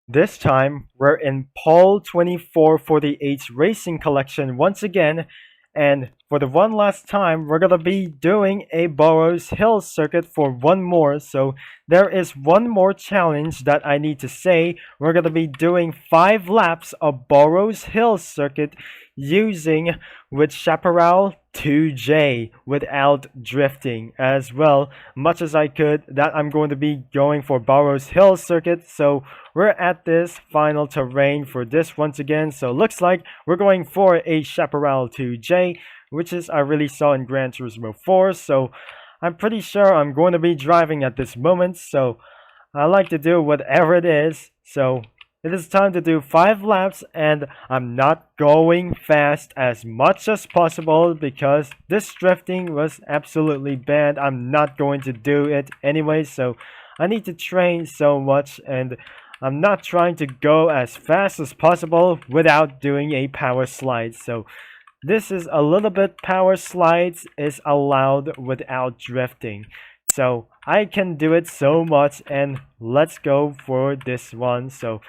This time, we're in Pole 24 for the H Racing Collection once again, and for the one last time, we're gonna be doing a Burroughs Hill circuit for one more. So there is one more challenge that I need to say. We're gonna be doing 5 laps of Burroughs Hill circuit using with Chaparral 2J without drifting as well, much as I could. That I'm going to be going for Burroughs Hill circuit. So we're at this final terrain for this once again. So looks like we're going for a Chaparral 2J, which is I really saw in Gran Turismo 4. So I'm pretty sure I'm going to be driving at this moment. So I like to do whatever it is. So it is time to do 5 laps, and I'm not going fast as much as possible because this drifting was absolutely bad. I'm not going to do it anyway, so I need to train so much, and I'm not trying to go as fast as possible without doing a power slide. So this is a little bit power slides is allowed without drifting. So I can do it so much, and let's go for this one. So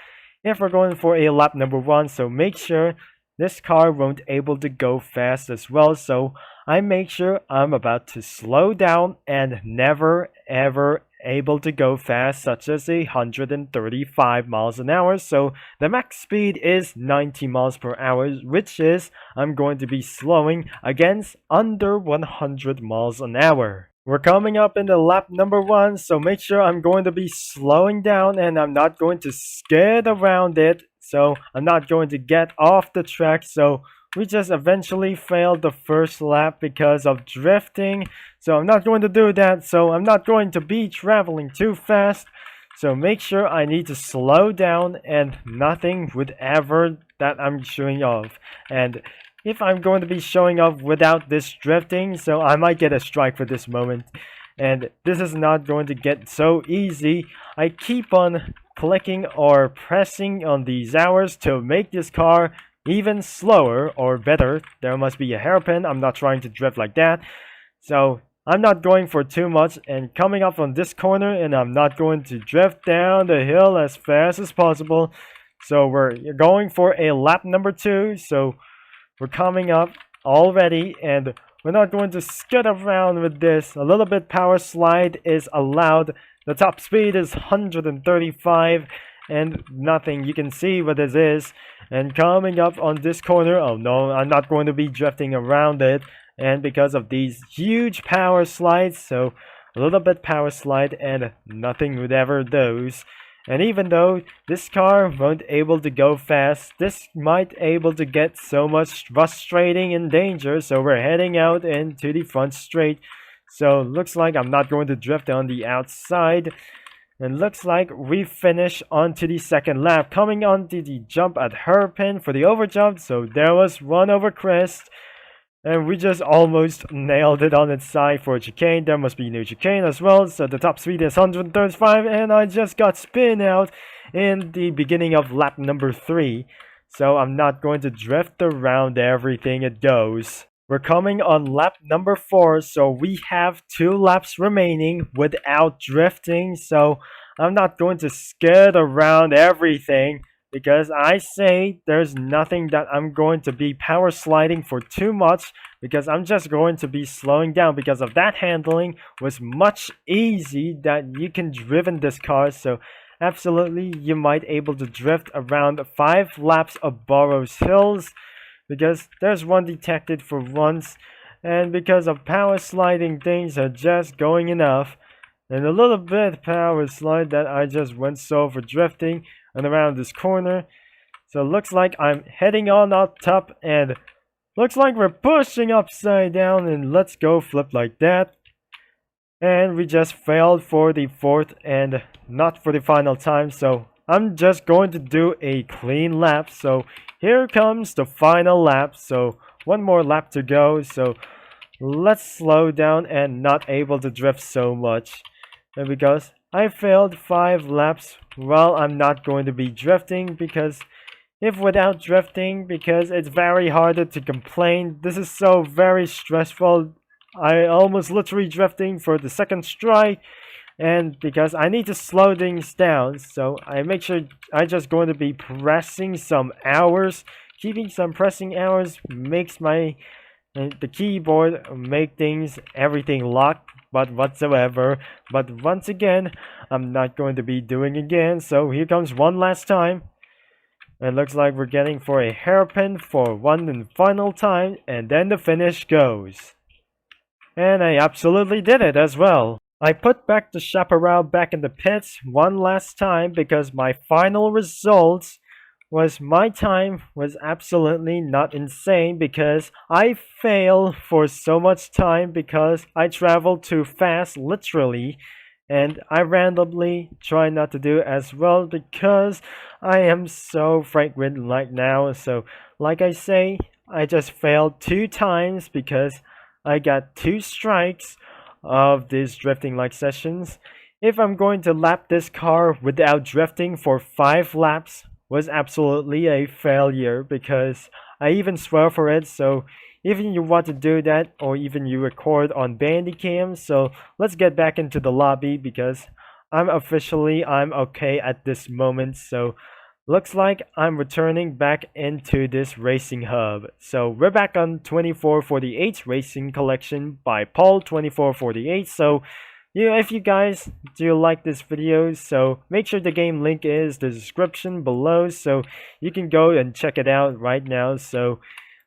if we're going for a lap number 1, so make sure this car won't able to go fast as well. So I make sure I'm about to slow down and never ever able to go fast, such as 135 miles an hour. So the max speed is 90 miles per hour, which is I'm going to be slowing against under 100 miles an hour. We're coming up in the lap number 1, so make sure I'm going to be slowing down and I'm not going to skid around it. So I'm not going to get off the track. So we just eventually failed the first lap because of drifting. So I'm not going to do that. So I'm not going to be traveling too fast. So make sure I need to slow down and nothing would ever that I'm showing off. And if I'm going to be showing off without this drifting, so I might get a strike for this moment. And this is not going to get so easy. I keep on clicking or pressing on these hours to make this car even slower or better. There must be a hairpin. I'm not trying to drift like that. So I'm not going for too much and coming up on this corner, and I'm not going to drift down the hill as fast as possible. So we're going for a lap number 2. So we're coming up already, and we're not going to skid around with this. A little bit power slide is allowed. The top speed is 135 and nothing. You can see what this is. And coming up on this corner, oh no, I'm not going to be drifting around it. And because of these huge power slides, so a little bit power slide and nothing would ever those. And even though this car won't able to go fast, this might able to get so much frustrating and danger. So we're heading out into the front straight. So looks like I'm not going to drift on the outside. And looks like we finish onto the second lap, coming onto the jump at hairpin for the overjump. So there was one over crest. And we just almost nailed it on its side for a chicane. There must be no chicane as well. So the top speed is 135. And I just got spin out in the beginning of lap number 3. So I'm not going to drift around everything it goes. We're coming on lap number 4. So we have 2 laps remaining without drifting. So I'm not going to skid around everything, because I say there's nothing that I'm going to be power sliding for too much, because I'm just going to be slowing down because of that handling was much easy that you can driven this car. So absolutely you might able to drift around 5 laps of Burroughs Hills, because there's one detected for once, and because of power sliding things are just going enough. And a little bit power slide that I just went so for drifting and around this corner. So it looks like I'm heading on up top, and looks like we're pushing upside down, and let's go flip like that. And we just failed for the 4th and not for the final time. So I'm just going to do a clean lap. So here comes the final lap. So one more lap to go. So let's slow down and not able to drift so much. And because I failed 5 laps, well, I'm not going to be drifting, because if without drifting, because it's very hard to complain. This is so very stressful. I almost literally drifting for the second strike, and because I need to slow things down, so I make sure I just going to be pressing some hours. Keeping some pressing hours makes my the keyboard make things everything locked but whatsoever. But once again, I'm not going to be doing again. So here comes one last time. It looks like we're getting for a hairpin for one and final time, and then the finish goes. And I absolutely did it as well. I put back the Chaparral back in the pits one last time because my final results was my time was absolutely not insane because I failed for so much time because I traveled too fast literally, and I randomly try not to do as well because I am so fragrant right now. So like I say, I just failed 2 times because I got 2 strikes of these drifting like sessions. If I'm going to lap this car without drifting for 5 laps was absolutely a failure because I even swear for it. So even you want to do that or even you record on Bandicam, so let's get back into the lobby because I'm okay at this moment. So looks like I'm returning back into this racing hub. So we're back on 2448 Racing Collection by Paul 2448. So yeah, if you guys do like this video, so make sure the game link is the description below, so you can go and check it out right now. So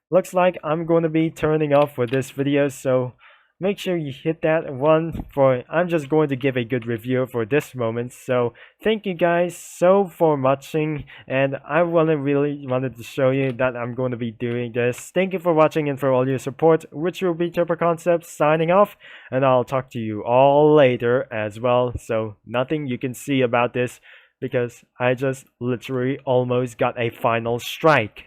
looks like I'm going to be turning off for this video, so make sure you hit that one for I'm just going to give a good review for this moment. So thank you guys so for watching, and I really wanted to show you that I'm going to be doing this. Thank you for watching and for all your support, which will be Turbo Concepts signing off, and I'll talk to you all later as well. So nothing you can see about this because I just literally almost got a final strike.